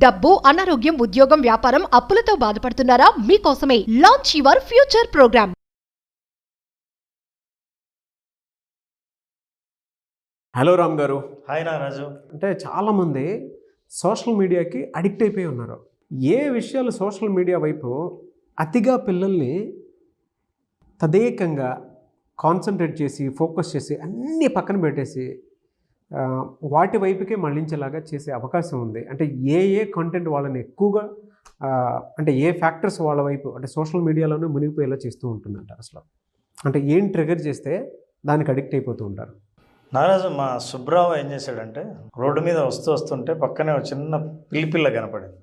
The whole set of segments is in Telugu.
డబ్బు, అనారోగ్యం, ఉద్యోగం, వ్యాపారం, అప్పులతో బాధపడుతున్నారా? మీకోసమే launch your future programme. Hello Ram గారు. హాయ్ నారాజు. అంటే చాలామంది సోషల్ మీడియాకి అడిక్ట్ అయిపోయి ఉన్నారు. ఏ విషయాలు సోషల్ మీడియా వైపు అతిగా పిల్లల్ని తదేకంగా కాన్సన్ట్రేట్ చేసి ఫోకస్ చేసి అన్నీ పక్కన పెట్టేసి వాటి వైపుకే మళ్ళించేలాగా చేసే అవకాశం ఉంది. అంటే ఏ కంటెంట్ వాళ్ళని ఎక్కువగా అంటే ఏ ఫ్యాక్టర్స్ వాళ్ళ వైపు అంటే సోషల్ మీడియాలోనే మునిగిపోయేలా చేస్తూ ఉంటుందంట. అసలు అంటే ఏం ట్రిగర్ చేస్తే దానికి అడిక్ట్ అయిపోతూ ఉంటారు? నారాజు, మా సుబ్రావు ఏం చేశాడంటే రోడ్డు మీద వస్తుంటే పక్కనే ఒక చిన్న పిల్ల కనపడింది.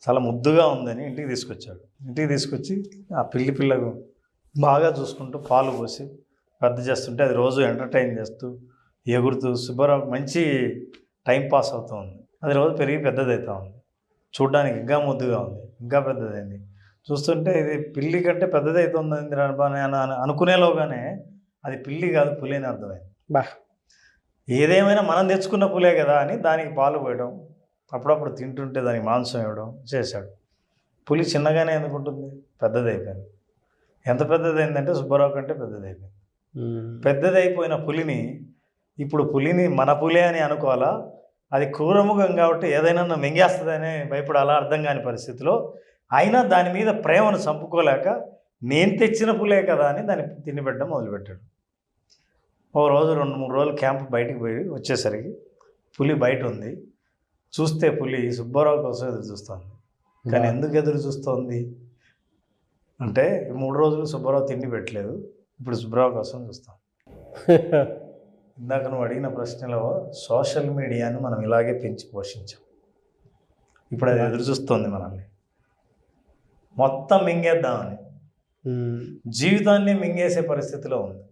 చాలా ముద్దుగా ఉందని ఇంటికి తీసుకొచ్చాడు. ఇంటికి తీసుకొచ్చి ఆ పిల్లకు బాగా చూసుకుంటూ పాలు పోసి పెద్ద చేస్తుంటే అది రోజు ఎంటర్టైన్ చేస్తూ ఎగురుతూ సుబ్బారావు మంచి టైం పాస్ అవుతూ ఉంది. అది రోజు పెరిగి పెద్దదవుతూ ఉంది. చూడ్డానికి ఇంకా ముద్దుగా ఉంది, ఇంకా పెద్దదైంది. చూస్తుంటే ఇది పిల్లి కంటే పెద్దదవుతుంది అనుకునేలోగానే అది పిల్లి కాదు, పులి అని అర్థమైంది. ఏదేమైనా మనం తెచ్చుకున్న పులే కదా అని దానికి పాలు పోయడం, అప్పుడప్పుడు తింటుంటే దానికి మాంసం ఇవ్వడం చేశాడు. పులి చిన్నగానే ఎందుకుంటుంది, పెద్దదైపోయింది. ఎంత పెద్దదైందంటే సుబ్బారావు కంటే పెద్దదైపోయింది. పెద్దదైపోయిన పులిని ఇప్పుడు మన పులే అని అనుకోవాలా, అది క్రూరముఖం కాబట్టి ఏదైనా మింగేస్తుందని భయపడాలా అర్థం కాని పరిస్థితిలో అయినా దాని మీద ప్రేమను చంపుకోలేక నేను తెచ్చిన పులే కదా అని దాన్ని తినిపెట్టడం మొదలుపెట్టాడు. ఓ రోజు 2-3 రోజులు క్యాంప్ బయటికి పోయి వచ్చేసరికి పులి బయట ఉంది. చూస్తే పులి సుబ్బారావు కోసం ఎదురు చూస్తుంది. కానీ ఎందుకు ఎదురు చూస్తోంది అంటే 3 రోజులు సుబ్బారావు తిండి పెట్టలేదు, ఇప్పుడు సుబ్బారావు కోసం చూస్తాం. ఇందాక నువ్వు అడిగిన ప్రశ్నలో సోషల్ మీడియాను మనం ఇలాగే పెంచి పోషించాం. ఇప్పుడు అది ఎదురు చూస్తుంది మనల్ని మొత్తం మింగేద్దామని. జీవితాన్ని మింగేసే పరిస్థితిలో ఉంది.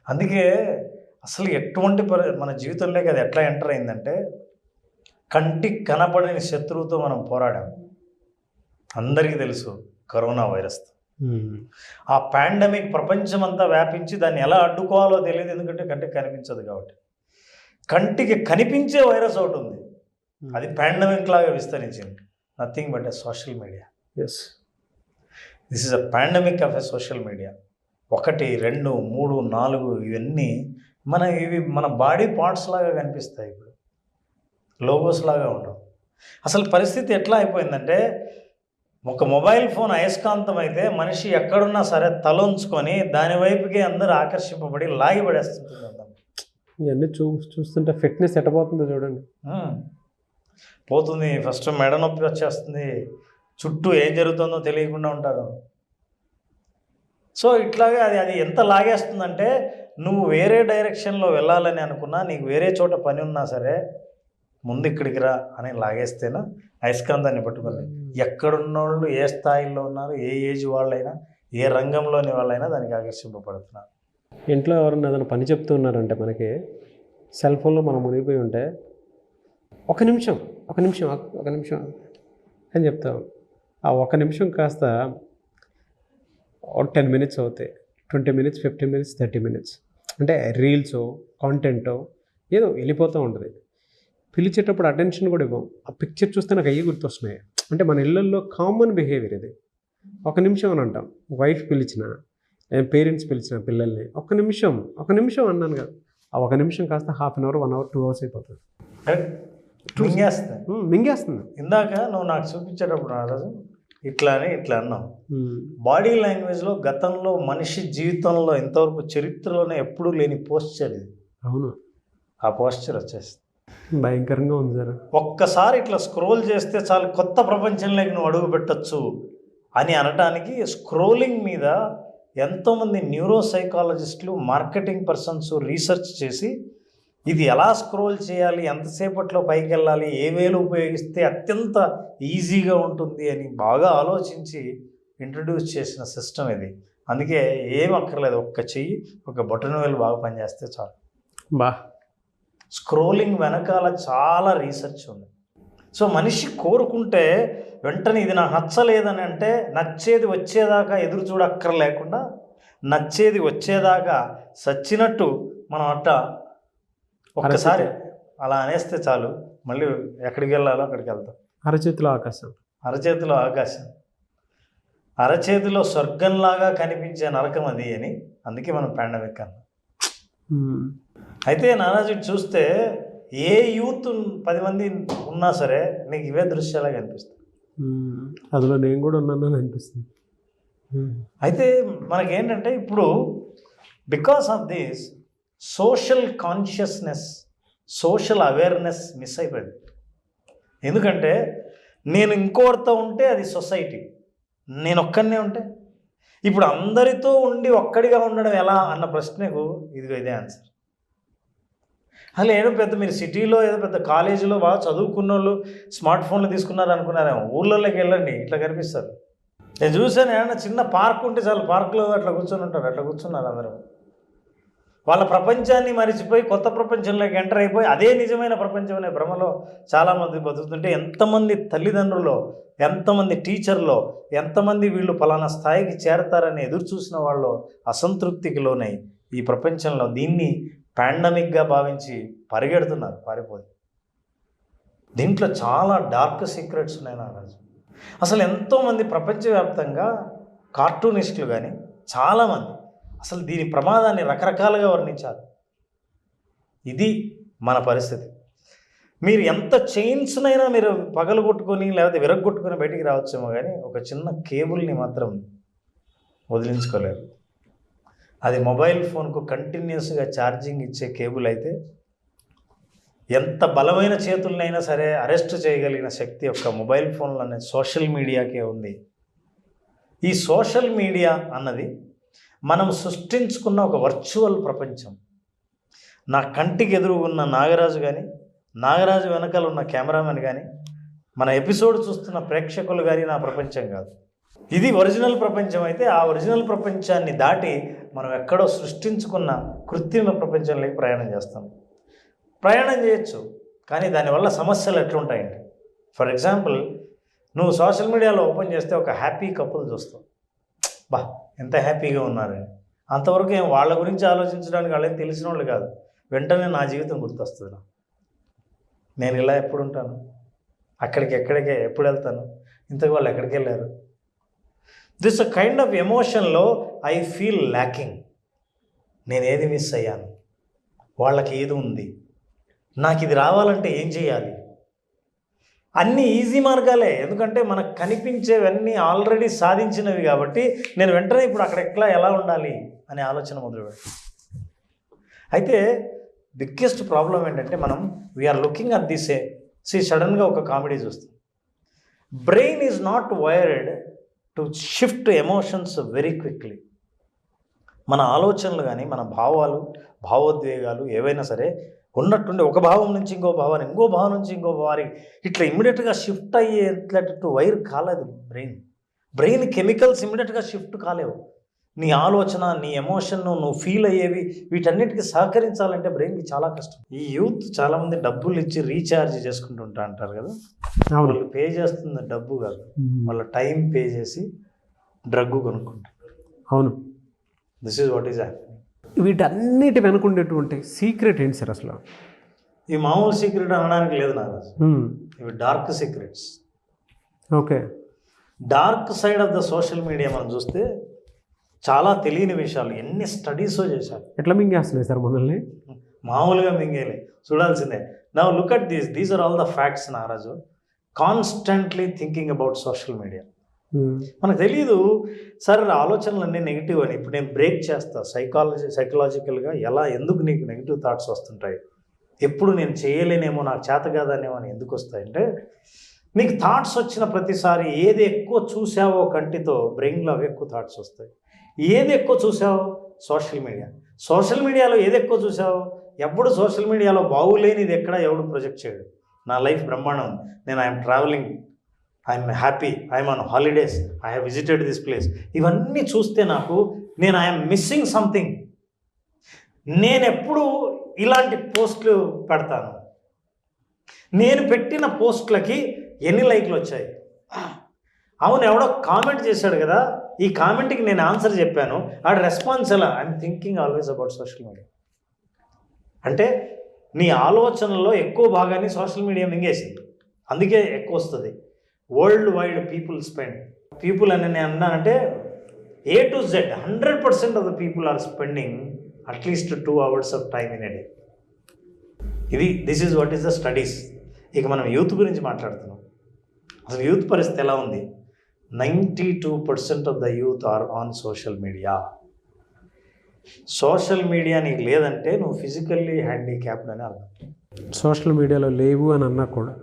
అందుకే అసలు ఎటువంటి మన జీవితంలోకి అది ఎట్లా ఎంటర్ అయిందంటే కంటికి కనపడని శత్రువుతో మనం పోరాడాం. అందరికీ తెలుసు కరోనా వైరస్. ఆ పాండమిక్ ప్రపంచమంతా వ్యాపించి దాన్ని ఎలా అడ్డుకోవాలో తెలియదు, ఎందుకంటే కంటికి కనిపించదు కాబట్టి. కంటికి కనిపించే వైరస్ ఒకటి ఉంది, అది పాండమిక్ లాగా విస్తరించింది. Nothing but a social media. This is a pandemic of a social media. 1, 2, 3, 4 ఇవన్నీ ఇవి మన బాడీ పార్ట్స్ లాగా కనిపిస్తాయి. ఇప్పుడు లోగోస్ లాగా ఉండవు. అసలు పరిస్థితి ఎట్లా అయిపోయిందంటే ఒక మొబైల్ ఫోన్ అయస్కాంతం అయితే మనిషి ఎక్కడున్నా సరే తలొంచుకొని దాని వైపుకి అందరూ ఆకర్షింపబడి లాగిపడేస్తుంటుంది. ఇవన్నీ చూస్తుంటే ఫిట్నెస్ ఎట్టబోతుందో చూడండి. పోతుంది. ఫస్ట్ మెడ నొప్పి వచ్చేస్తుంది, చుట్టూ ఏం జరుగుతుందో తెలియకుండా ఉంటారు. సో ఇట్లాగే అది ఎంత లాగేస్తుందంటే నువ్వు వేరే డైరెక్షన్లో వెళ్ళాలని అనుకున్నా, నీకు వేరే చోట పని ఉన్నా సరే ముందు ఇక్కడికి రా అని లాగేస్తేనా అయస్కాంతాన్ని పట్టుకొని ఎక్కడున్నోళ్ళు ఏ స్థాయిలో ఉన్నారు, ఏ ఏజ్ వాళ్ళైనా, ఏ రంగంలోని వాళ్ళైనా దానికి ఆకర్షింపబడుతున్నారు. ఇంట్లో ఎవరన్నా ఏదైనా పని చెప్తూ ఉన్నారంటే మనకి సెల్ ఫోన్లో మనం మునిగిపోయి ఉంటే ఒక నిమిషం అని చెప్తాం. ఆ 1 నిమిషం కాస్త 10 మినిట్స్ అవుతాయి, 20 మినిట్స్, 15 మినిట్స్, 30 మినిట్స్. అంటే రీల్సో కాంటెంటో ఏదో వెళ్ళిపోతూ ఉంటుంది. పిలిచేటప్పుడు అటెన్షన్ కూడా ఇవ్వం. ఆ పిక్చర్ చూస్తే నాకు అయ్యి గుర్తొస్తున్నాయి. అంటే మన ఇళ్ళల్లో కామన్ బిహేవియర్ ఇది. 1 నిమిషం అని అంటాం. వైఫ్ పిలిచిన, పేరెంట్స్ పిలిచిన పిల్లల్ని 1 నిమిషం అన్నాను కదా. ఆ 1 నిమిషం కాస్త half an hour, 1 hour, 2 hours అయిపోతుంది. మింగేస్తుంది. ఇందాక నువ్వు నాకు చూపించేటప్పుడు నారాజు ఇట్లా అన్నావు. బాడీ లాంగ్వేజ్లో గతంలో మనిషి జీవితంలో ఇంతవరకు చరిత్రలోనే ఎప్పుడూ లేని పోస్చర్ ఇది. అవును, ఆ పోస్చర్ వచ్చేస్తుంది. భయంకరంగా ఉంది సార్. ఒక్కసారి ఇట్లా స్క్రోల్ చేస్తే చాలు కొత్త ప్రపంచంలోకి నువ్వు అడుగు పెట్టచ్చు అని అనటానికి స్క్రోలింగ్ మీద ఎంతోమంది న్యూరో సైకాలజిస్టులు, మార్కెటింగ్ పర్సన్స్ రీసెర్చ్ చేసి ఇది ఎలా స్క్రోల్ చేయాలి, ఎంతసేపట్లో పైకి వెళ్ళాలి, ఏ వేలు ఉపయోగిస్తే అత్యంత ఈజీగా ఉంటుంది అని బాగా ఆలోచించి ఇంట్రడ్యూస్ చేసిన సిస్టమ్ ఇది. అందుకే ఏం అక్కర్లేదు, ఒక్క చెయ్యి, ఒక బటన్ వేలు బాగా పనిచేస్తే చాలు. స్క్రోలింగ్ వెనకాల చాలా రీసెర్చ్ ఉంది. సో మనిషి కోరుకుంటే వెంటనే ఇది నాకు నచ్చలేదని అంటే నచ్చేది వచ్చేదాకా ఎదురు చూడక్కర్లేకుండా నచ్చేది వచ్చేదాకా సచ్చినట్టు మనం ఒక్కసారి అలా అనేస్తే చాలు, మళ్ళీ ఎక్కడికి వెళ్ళాలో అక్కడికి వెళ్తాం. అరచేతిలో ఆకాశం. అరచేతిలో ఆకాశం, అరచేతిలో స్వర్గంలాగా కనిపించే నరకం అది అని, అందుకే మనం పాండమిక్ అన్నాం. అయితే నారాజు చూస్తే ఏ యూత్ 10 మంది ఉన్నా సరే నీకు ఇవే దృశ్యాలా కనిపిస్తాయి. అందులో నేను కూడా ఉన్నానని అనిపిస్తుంది. అయితే మనకేంటంటే ఇప్పుడు because of this social consciousness, social awareness miss అయిపోయింది. ఎందుకంటే నేను ఇంకోరితో ఉంటే అది సొసైటీ, నేను ఒక్కనే ఉంటే, ఇప్పుడు అందరితో ఉండి ఒక్కడిగా ఉండడం ఎలా అన్న ప్రశ్నకు ఇదే ఆన్సర్. అసలు ఏదో పెద్ద మీరు సిటీలో ఏదో పెద్ద కాలేజీలో బాగా చదువుకున్న వాళ్ళు స్మార్ట్ ఫోన్లు తీసుకున్నారు అనుకున్నారేమో, ఊళ్ళోకి వెళ్ళండి ఇట్లా కనిపిస్తారు. నేను చూసాను ఏమన్నా చిన్న పార్క్ ఉంటే చాలు, పార్కులో అట్లా కూర్చొని ఉంటారు, అట్లా కూర్చున్నారు అందరూ. వాళ్ళ ప్రపంచాన్ని మరిచిపోయి కొత్త ప్రపంచంలోకి ఎంటర్ అయిపోయి అదే నిజమైన ప్రపంచం అనే భ్రమలో చాలామంది బతుకుతుంటే, ఎంతమంది తల్లిదండ్రులు, ఎంతమంది టీచర్లో, ఎంతమంది వీళ్ళు ఫలానా స్థాయికి చేరతారని ఎదురు చూసిన వాళ్ళు అసంతృప్తికి లోనై ఈ ప్రపంచంలో దీన్ని పాండమిక్గా భావించి పరిగెడుతున్నారు పారిపోయి. దీంట్లో చాలా డార్క్ సీక్రెట్స్ ఉన్నాయి నారాజు. అసలు ఎంతోమంది ప్రపంచవ్యాప్తంగా కార్టూనిస్టులు కానీ చాలామంది అసలు దీని ప్రమాదాన్ని రకరకాలుగా వర్ణించారు. ఇది మన పరిస్థితి. మీరు ఎంత చైన్స్నైనా మీరు పగలగొట్టుకొని లేకపోతే విరగొట్టుకొని బయటికి రావచ్చేమో, కానీ ఒక చిన్న కేబుల్ని మాత్రం వదిలించుకోలేరు. అది మొబైల్ ఫోన్కు కంటిన్యూస్గా ఛార్జింగ్ ఇచ్చే కేబుల్ అయితే ఎంత బలమైన చేతులనైనా సరే అరెస్ట్ చేయగలిగిన శక్తి యొక్క మొబైల్ ఫోన్లు అనే సోషల్ మీడియాకే ఉంది. ఈ సోషల్ మీడియా అన్నది మనం సృష్టించుకున్న ఒక వర్చువల్ ప్రపంచం. నా కంటికి ఎదురుగున్న నాగరాజు కానీ, నాగరాజు వెనకాల ఉన్న కెమెరామెన్ కానీ, మన ఎపిసోడ్ చూస్తున్న ప్రేక్షకులు కానీ నా ప్రపంచం కాదు. ఇది ఒరిజినల్ ప్రపంచం. అయితే ఆ ఒరిజినల్ ప్రపంచాన్ని దాటి మనం ఎక్కడో సృష్టించుకున్న కృత్రిమ ప్రపంచంలోకి ప్రయాణం చేస్తాం. ప్రయాణం చేయొచ్చు, కానీ దానివల్ల సమస్యలు ఎట్లుంటాయండి. ఫర్ ఎగ్జాంపుల్, నువ్వు సోషల్ మీడియాలో ఓపెన్ చేస్తే ఒక హ్యాపీ కపుల్ చూస్తావు, బా ఎంత హ్యాపీగా ఉన్నారని. అంతవరకు ఏం వాళ్ళ గురించి ఆలోచించడానికి వాళ్ళేం తెలిసిన వాళ్ళు కాదు. వెంటనే నా జీవితం గుర్తొస్తుంది. నేను ఇలా ఎప్పుడు ఉంటాను, ఎక్కడికే ఎప్పుడు వెళ్తాను, ఇంతకు వాళ్ళు ఎక్కడికి వెళ్ళారు. దిస్ అ కైండ్ ఆఫ్ ఎమోషన్లో ఐ ఫీల్ ల్యాకింగ్. నేను ఏది మిస్ అయ్యాను, వాళ్ళకి ఏది ఉంది, నాకు ఇది రావాలంటే ఏం చేయాలి. అన్నీ ఈజీ మార్గాలే, ఎందుకంటే మనకు కనిపించేవన్నీ ఆల్రెడీ సాధించినవి కాబట్టి నేను వెంటనే ఇప్పుడు అక్కడ ఎలా ఉండాలి అనే ఆలోచన మొదలుపెట్టాను. అయితే బిగ్గెస్ట్ ప్రాబ్లం ఏంటంటే మనం వీఆర్ లుకింగ్ అట్ దిస్ సడన్గా ఒక కామెడీ చూస్తాం. Brain is not wired to shift emotions very quickly. మన ఆలోచనలు కానీ మన భావాలు, భావోద్వేగాలు ఏవైనా సరే ఉన్నట్టుండి ఒక భావం నుంచి ఇంకో భావాన్ని, ఇంకో భావం నుంచి ఇంకో భావానికి ఇట్లా ఇమ్మీడియట్గా షిఫ్ట్ అయ్యేటట్టు వైర్ కాలేదు బ్రెయిన్ కెమికల్స్ ఇమ్మీడియట్గా షిఫ్ట్ కాలేవు. నీ ఆలోచన, నీ ఎమోషన్, నువ్వు ఫీల్ అయ్యేవి వీటన్నిటికీ సహకరించాలంటే బ్రెయిన్కి చాలా కష్టం. ఈ యూత్ చాలామంది డబ్బులు ఇచ్చి రీఛార్జ్ చేసుకుంటుంటా అంటారు కదా, వాళ్ళు పే చేస్తుంది డబ్బు కాదు, వాళ్ళ టైం పే చేసి డ్రగ్ కొనుక్కుంటారు. అవును, this is what is happening. వీటన్నిటి వెనుకుండేటువంటి సీక్రెట్ ఏంటి సార్ అసలు? ఈ మామూలు సీక్రెట్ అనడానికి లేదు నాకు, ఇవి dark secrets. Okay, dark side of the social media మనం చూస్తే చాలా తెలియని విషయాలు ఎన్ని స్టడీసో చేశారు. ఎట్లా మింగేస్తున్నాయి సార్ మనల్ని? మామూలుగా మింగేలే, చూడాల్సిందే. Now look at these are all the facts నారాజు. Constantly thinking about social media. మనకు తెలియదు సార్ ఆలోచనలన్నీ నెగిటివ్ అని. ఇప్పుడు నేను బ్రేక్ చేస్తా సైకలాజికల్గా ఎందుకు నీకు నెగిటివ్ థాట్స్ వస్తుంటాయి, ఎప్పుడు నేను చేయలేనేమో, నాకు చేత కాదనేమో అని ఎందుకు వస్తాయంటే, నీకు థాట్స్ వచ్చిన ప్రతిసారి ఏది ఎక్కువ చూసావో కంటితో బ్రెయిన్లో అవి ఎక్కువ థాట్స్ వస్తాయి. ఏది ఎక్కువ చూసావో సోషల్ మీడియాలో ఏది ఎక్కువ చూసావో, ఎప్పుడు సోషల్ మీడియాలో బాగులేనిది ఎక్కడ ఎవడు ప్రొజెక్ట్ చేయడు. నా లైఫ్ బ్రహ్మాండం, నేను I'm travelling, I'm happy, I'm on holidays, I have visited this place, ఇవన్నీ చూస్తే నాకు ఐఎమ్ మిస్సింగ్ సంథింగ్. నేను ఎప్పుడు ఇలాంటి పోస్టులు పెడతాను, నేను పెట్టిన పోస్టులకి ఎన్ని లైక్లు వచ్చాయి, అవును ఎవడో కామెంట్ చేశాడు కదా, ఈ కామెంట్కి నేను ఆన్సర్ చెప్పాను, ఆ రెస్పాన్స్ ఎలా, I'm thinking always about social media. అంటే నీ ఆలోచనలో ఎక్కువ భాగాన్ని సోషల్ మీడియా మింగేసింది. అందుకే ఎక్కువ వస్తుంది. వరల్డ్ వైడ్ పీపుల్ అని నేను అన్నానంటే A to Z 100% of the people are spending at least 2 hours of time in a day. This is what is the studies. ఇక మనం యూత్ గురించి మాట్లాడుతున్నాం. అసలు యూత్ పరిస్థితి ఎలా ఉంది? 92% of the youth are on social media. Social media నీకు లేదంటే నువ్వు ఫిజికల్లీ హ్యాండిక్యాప్డ్ అని అర్థం. సోషల్ మీడియాలో లేవు అని అన్నా కూడా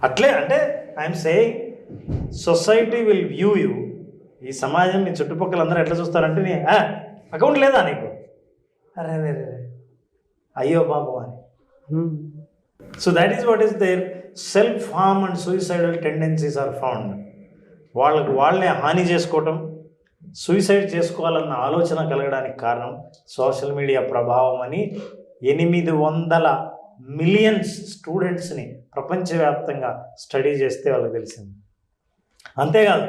అట్లే అంటే I'm saying society will view you. ఈ సమాజం నీ చుట్టుపక్కల అందరూ ఎట్లా చూస్తారంటే నీ అకౌంట్ లేదా నీకు, అరే రే రే అయ్యో బాబు అని. So that is what is their self harm and suicidal tendencies are found. వాళ్ళనే హాని చేసుకోవటం, సూయిసైడ్ చేసుకోవాలన్న ఆలోచన కలగడానికి కారణం సోషల్ మీడియా ప్రభావం అని 800 మిలియన్స్ స్టూడెంట్స్ని ప్రపంచవ్యాప్తంగా స్టడీ చేస్తే వాళ్ళకి తెలిసింది. అంతేకాదు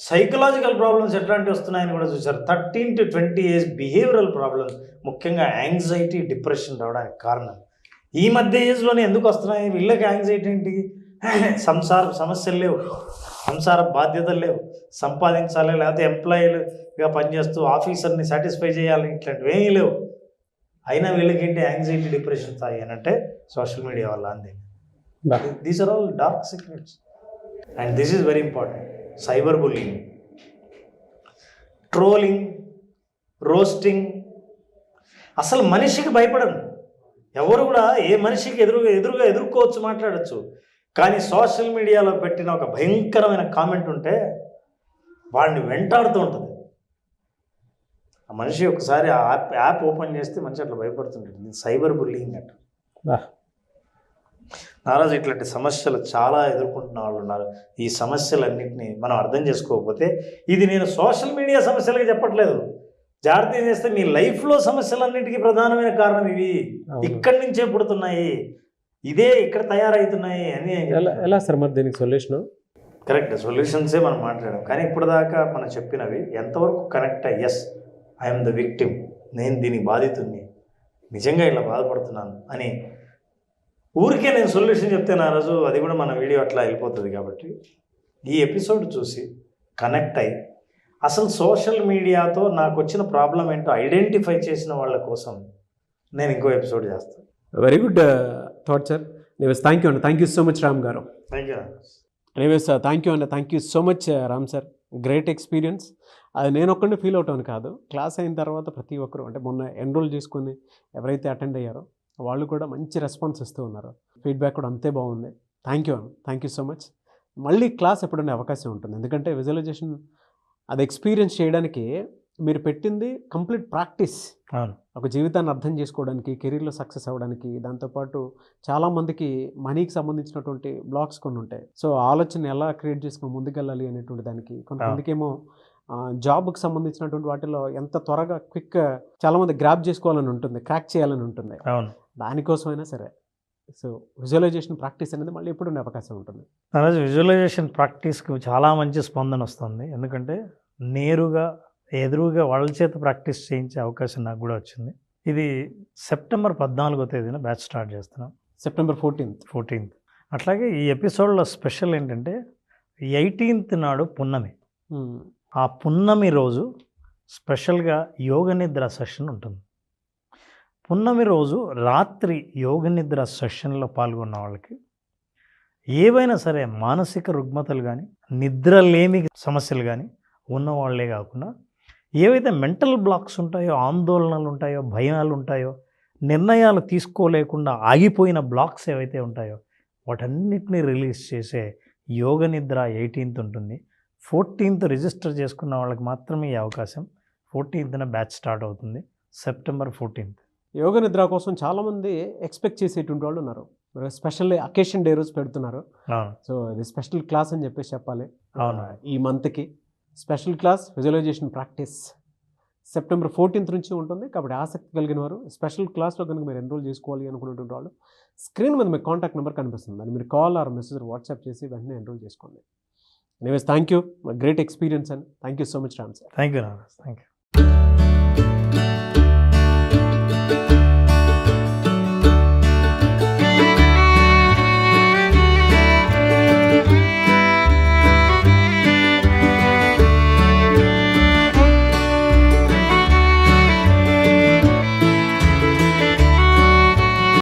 సైకలాజికల్ ప్రాబ్లమ్స్ ఎట్లాంటివి వస్తున్నాయని కూడా చూసారు. 13 to 20 ఏజ్ బిహేవియరల్ ప్రాబ్లమ్స్, ముఖ్యంగా యాంగ్జైటీ, డిప్రెషన్ రావడానికి కారణం ఈ మధ్య ఏజ్లోనే ఎందుకు వస్తున్నాయి? వీళ్ళకి యాంగ్జైటీ ఏంటి? సంసార సమస్యలు లేవు, సంసార బాధ్యతలు లేవు, సంపాదించాలి, లేకపోతే ఎంప్లాయీలుగా పనిచేస్తూ ఆఫీసర్ని సాటిస్ఫై చేయాలి, ఇట్లాంటివి ఏమీ లేవు. అయినా వీళ్ళకి ఏంటి యాంగ్జైటీ, డిప్రెషన్ తాయి అని అంటే సోషల్ మీడియా వల్ల అంది. These are all dark secrets and this is very important. Cyber bullying, trolling, roasting. అసలు మనిషికి భయపడను, ఎవరు కూడా ఏ మనిషికి ఎదురుగా ఎదుర్కోవచ్చు, మాట్లాడచ్చు. కానీ సోషల్ మీడియాలో పెట్టిన ఒక భయంకరమైన కామెంట్ ఉంటే వాడిని వెంటాడుతూ ఉంటుంది. ఆ మనిషి ఒకసారి ఆ యాప్ ఓపెన్ చేస్తే మనిషి అట్లా భయపడుతుంటుంది. సైబర్ బుల్లింగ్ అంట. నారాజు ఇట్లాంటి సమస్యలు చాలా ఎదుర్కొంటున్న వాళ్ళు ఉన్నారు. ఈ సమస్యలన్నింటినీ మనం అర్థం చేసుకోకపోతే, ఇది నేను సోషల్ మీడియా సమస్యలకి చెప్పట్లేదు, జాగ్రత్త చేస్తే మీ లైఫ్లో సమస్యలన్నింటికీ ప్రధానమైన కారణం ఇవి ఇక్కడి నుంచే పుడుతున్నాయి, ఇదే ఇక్కడ తయారవుతున్నాయి అని. ఎలా సార్ మరి దీనికి సొల్యూషన్? కరెక్ట్, సొల్యూషన్సే మనం మాట్లాడాం. కానీ ఇప్పటిదాకా మనం చెప్పినవి ఎంతవరకు correct? Yes, I'm the victim, నేను దీనికి బాధితుడిని, నిజంగా ఇలా బాధపడుతున్నాను అని ఊరికే నేను సొల్యూషన్ చెప్తే నా రోజు అది కూడా మన వీడియో అట్లా వెళ్ళిపోతుంది. కాబట్టి ఈ ఎపిసోడ్ చూసి కనెక్ట్ అయ్యి అసలు సోషల్ మీడియాతో నాకు వచ్చిన ప్రాబ్లం ఏంటో ఐడెంటిఫై చేసిన వాళ్ళ కోసం నేను ఇంకో ఎపిసోడ్ చేస్తాను. Very good thought sir. Anyways thank you అండి. Thank you so much Ram garu. Thank you. Anyways thank you అండి. Thank you so much Ram sir. Great experience. అది నేను ఒక్కడిని ఫీల్ అవుతాను కాదు, క్లాస్ అయిన తర్వాత ప్రతి ఒక్కరు, అంటే మొన్న ఎన్రోల్ చేసుకుని ఎవరైతే అటెండ్ అయ్యారో వాళ్ళు కూడా మంచి రెస్పాన్స్ ఇస్తూ ఉన్నారు. ఫీడ్బ్యాక్ కూడా అంతే బాగుంది. థ్యాంక్ యూ అండి. Thank you so much. మళ్ళీ క్లాస్ ఎప్పుడైనా అవకాశం ఉంటుంది, ఎందుకంటే విజువలైజేషన్ అది ఎక్స్పీరియన్స్ చేయడానికి మీరు పెట్టింది కంప్లీట్ ప్రాక్టీస్. ఒక జీవితాన్ని అర్థం చేసుకోవడానికి, కెరీర్లో సక్సెస్ అవ్వడానికి, దాంతోపాటు చాలామందికి మనీకి సంబంధించినటువంటి బ్లాగ్స్ కొన్ని ఉంటాయి. సో ఆలోచన ఎలా క్రియేట్ చేసుకుని ముందుకెళ్ళాలి అనేటువంటి దానికి, కొంతమందికేమో జాబ్కి సంబంధించినటువంటి వాటిలో ఎంత త్వరగా క్విక్ చాలామంది గ్రాప్ చేసుకోవాలని ఉంటుంది, క్రాక్ చేయాలని ఉంటుంది. దానికోసమైనా సరే సో విజువలైజేషన్ ప్రాక్టీస్ అనేది మళ్ళీ ఎప్పుడు ఉండే అవకాశం ఉంటుంది. ఈరోజు విజువలైజేషన్ ప్రాక్టీస్కి చాలా మంచి స్పందన వస్తుంది. ఎందుకంటే నేరుగా ఎదురుగా వాళ్ళ చేత ప్రాక్టీస్ చేయించే అవకాశం నాకు కూడా వచ్చింది. ఇది సెప్టెంబర్ 14వ తేదీన బ్యాచ్ స్టార్ట్ చేస్తున్నాం. September 14th. అట్లాగే ఈ ఎపిసోడ్లో స్పెషల్ ఏంటంటే 18th నాడు పున్నమి. ఆ పున్నమి రోజు స్పెషల్గా యోగ నిద్ర సెషన్ ఉంటుంది. పున్నమి రోజు రాత్రి యోగ నిద్ర సెషన్లో పాల్గొన్న వాళ్ళకి ఏవైనా సరే మానసిక రుగ్మతలు కానీ, నిద్రలేమి సమస్యలు కానీ ఉన్నవాళ్లే కాకుండా ఏవైతే మెంటల్ బ్లాక్స్ ఉంటాయో, ఆందోళనలు ఉంటాయో, భయాలు ఉంటాయో, నిర్ణయాలు తీసుకోలేకుండా ఆగిపోయిన బ్లాక్స్ ఏవైతే ఉంటాయో వాటన్నిటినీ రిలీజ్ చేసే యోగ నిద్ర 18th ఉంటుంది. 14th రిజిస్టర్ చేసుకున్న వాళ్ళకి మాత్రమే ఈ అవకాశం. 14th బ్యాచ్ స్టార్ట్ అవుతుంది. September 14th. యోగ నిద్ర కోసం చాలామంది ఎక్స్పెక్ట్ చేసేటువంటి వాళ్ళు ఉన్నారు. స్పెషల్ అకేషన్ డే రోజు పెడుతున్నారు. సో ఇది స్పెషల్ క్లాస్ అని చెప్పేసి చెప్పాలి. అవును, ఈ మంత్కి special class visualisation practice September 14th నుంచి ఉంటుంది. కాబట్టి ఆసక్తి కలిగిన వారు స్పెషల్ క్లాస్లో కనుక మీరు ఎన్రోల్ చేసుకోవాలి అనుకునేటువంటి వాళ్ళు స్క్రీన్ మీద మీకు కాంటాక్ట్ నెంబర్ కనిపిస్తుంది, దాన్ని మీరు కాల్ ఆర్ మెసేజ్ వాట్సాప్ చేసి వెంటనే ఎన్రోల్ చేసుకోండి. Anyways thank you. Great experience and thank you so much Ram sir. Thank you.